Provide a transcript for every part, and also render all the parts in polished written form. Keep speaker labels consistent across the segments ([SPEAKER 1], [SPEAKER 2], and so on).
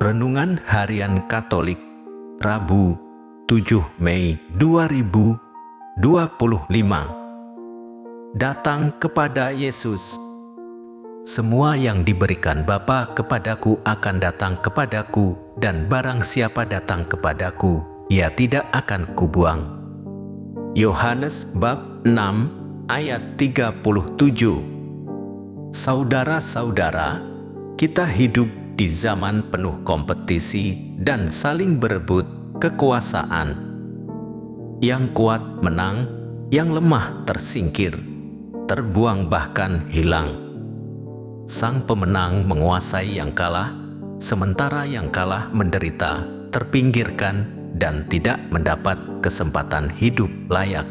[SPEAKER 1] Renungan Harian Katolik, Rabu 7 Mei 2025. Datang kepada Yesus. Semua yang diberikan Bapa kepadaku akan datang kepadaku, dan barang siapa datang kepadaku, ia tidak akan kubuang. Yohanes bab 6 ayat 37. Saudara-saudara, kita hidup di zaman penuh kompetisi dan saling berebut kekuasaan. Yang kuat menang, yang lemah tersingkir, terbuang bahkan hilang. Sang pemenang menguasai yang kalah, sementara yang kalah menderita, terpinggirkan, dan tidak mendapat kesempatan hidup layak.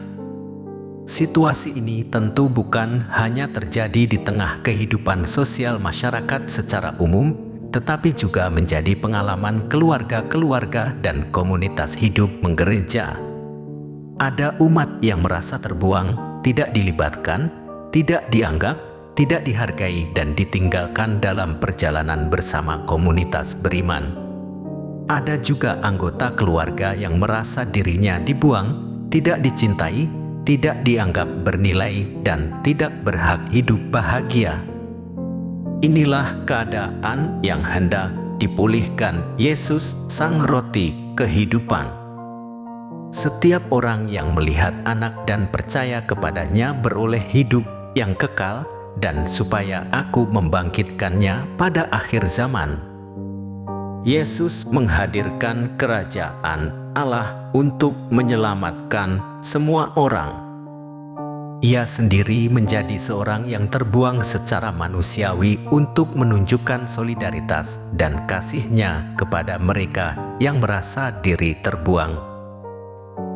[SPEAKER 1] Situasi ini tentu bukan hanya terjadi di tengah kehidupan sosial masyarakat secara umum, tetapi juga menjadi pengalaman keluarga-keluarga dan komunitas hidup menggereja. Ada umat yang merasa terbuang, tidak dilibatkan, tidak dianggap, tidak dihargai, dan ditinggalkan dalam perjalanan bersama komunitas beriman. Ada juga anggota keluarga yang merasa dirinya dibuang, tidak dicintai, tidak dianggap bernilai, dan tidak berhak hidup bahagia. Inilah keadaan yang hendak dipulihkan Yesus, Sang Roti Kehidupan. Setiap orang yang melihat Anak dan percaya kepadanya beroleh hidup yang kekal, dan supaya aku membangkitkannya pada akhir zaman. Yesus menghadirkan kerajaan Allah untuk menyelamatkan semua orang. Ia sendiri menjadi seorang yang terbuang secara manusiawi untuk menunjukkan solidaritas dan kasih-Nya kepada mereka yang merasa diri terbuang.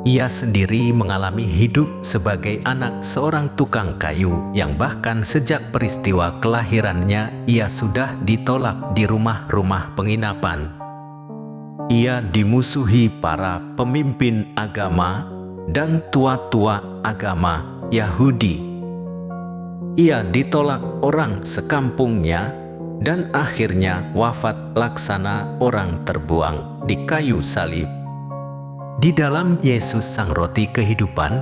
[SPEAKER 1] Ia sendiri mengalami hidup sebagai anak seorang tukang kayu yang bahkan sejak peristiwa kelahirannya ia sudah ditolak di rumah-rumah penginapan. Ia dimusuhi para pemimpin agama dan tua-tua agama Yahudi. Ia ditolak orang sekampungnya dan akhirnya wafat laksana orang terbuang di kayu salib. Di dalam Yesus Sang Roti Kehidupan,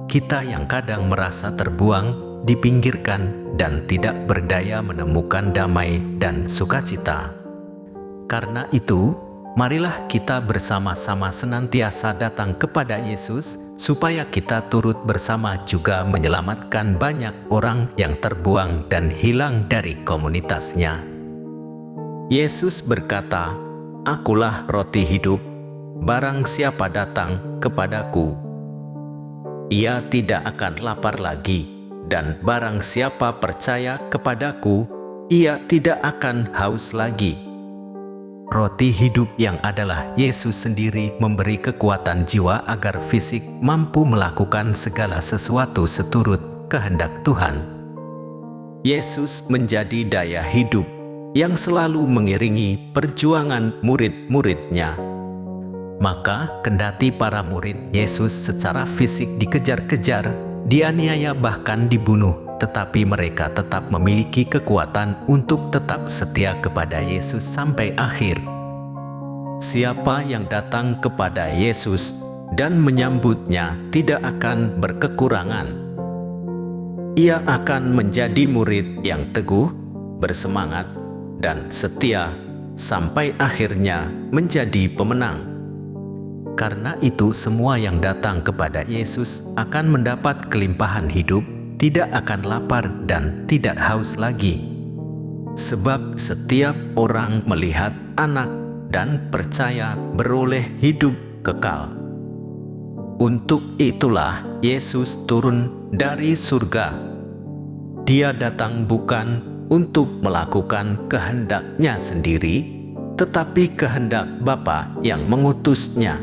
[SPEAKER 1] kita yang kadang merasa terbuang, dipinggirkan, dan tidak berdaya menemukan damai dan sukacita. Karena itu, marilah kita bersama-sama senantiasa datang kepada Yesus, supaya kita turut bersama juga menyelamatkan banyak orang yang terbuang dan hilang dari komunitasnya. Yesus berkata, "Akulah roti hidup, barang siapa datang kepadaku, ia tidak akan lapar lagi, dan barang siapa percaya kepadaku, ia tidak akan haus lagi." Roti hidup yang adalah Yesus sendiri memberi kekuatan jiwa agar fisik mampu melakukan segala sesuatu seturut kehendak Tuhan. Yesus menjadi daya hidup yang selalu mengiringi perjuangan murid-murid-Nya. Maka kendati para murid Yesus secara fisik dikejar-kejar, dianiaya bahkan dibunuh, tetapi mereka tetap memiliki kekuatan untuk tetap setia kepada Yesus sampai akhir. Siapa yang datang kepada Yesus dan menyambutnya tidak akan berkekurangan. Ia akan menjadi murid yang teguh, bersemangat, dan setia sampai akhirnya menjadi pemenang. Karena itu semua yang datang kepada Yesus akan mendapat kelimpahan hidup, tidak akan lapar dan tidak haus lagi. Sebab setiap orang melihat Anak dan percaya beroleh hidup kekal. Untuk itulah Yesus turun dari surga. Dia datang bukan untuk melakukan kehendak-Nya sendiri, tetapi kehendak Bapa yang mengutus-Nya.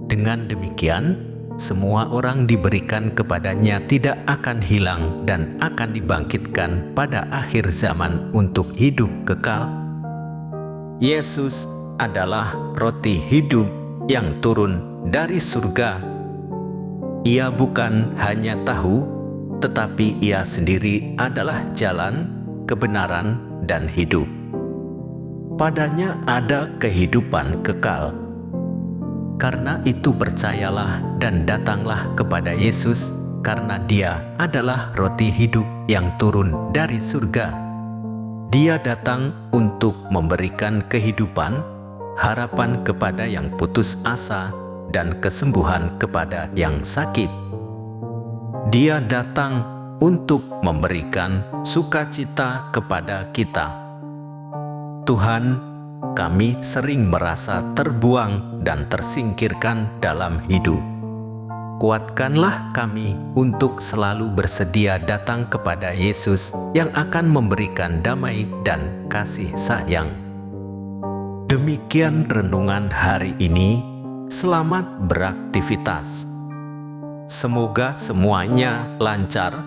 [SPEAKER 1] Dengan demikian, semua orang diberikan kepadanya tidak akan hilang dan akan dibangkitkan pada akhir zaman untuk hidup kekal. Yesus adalah roti hidup yang turun dari surga. Ia bukan hanya tahu, tetapi Ia sendiri adalah jalan, kebenaran, dan hidup. padanya ada kehidupan kekal. Karena itu percayalah dan datanglah kepada Yesus, karena Dia adalah roti hidup yang turun dari surga. Dia datang untuk memberikan kehidupan, harapan kepada yang putus asa, dan kesembuhan kepada yang sakit. Dia datang untuk memberikan sukacita kepada kita. Tuhan, kami sering merasa terbuang dan tersingkirkan dalam hidup. Kuatkanlah kami untuk selalu bersedia datang kepada Yesus yang akan memberikan damai dan kasih sayang. Demikian renungan hari ini. Selamat beraktivitas. Semoga semuanya lancar,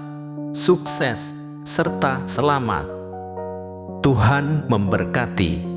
[SPEAKER 1] sukses, serta selamat. Tuhan memberkati.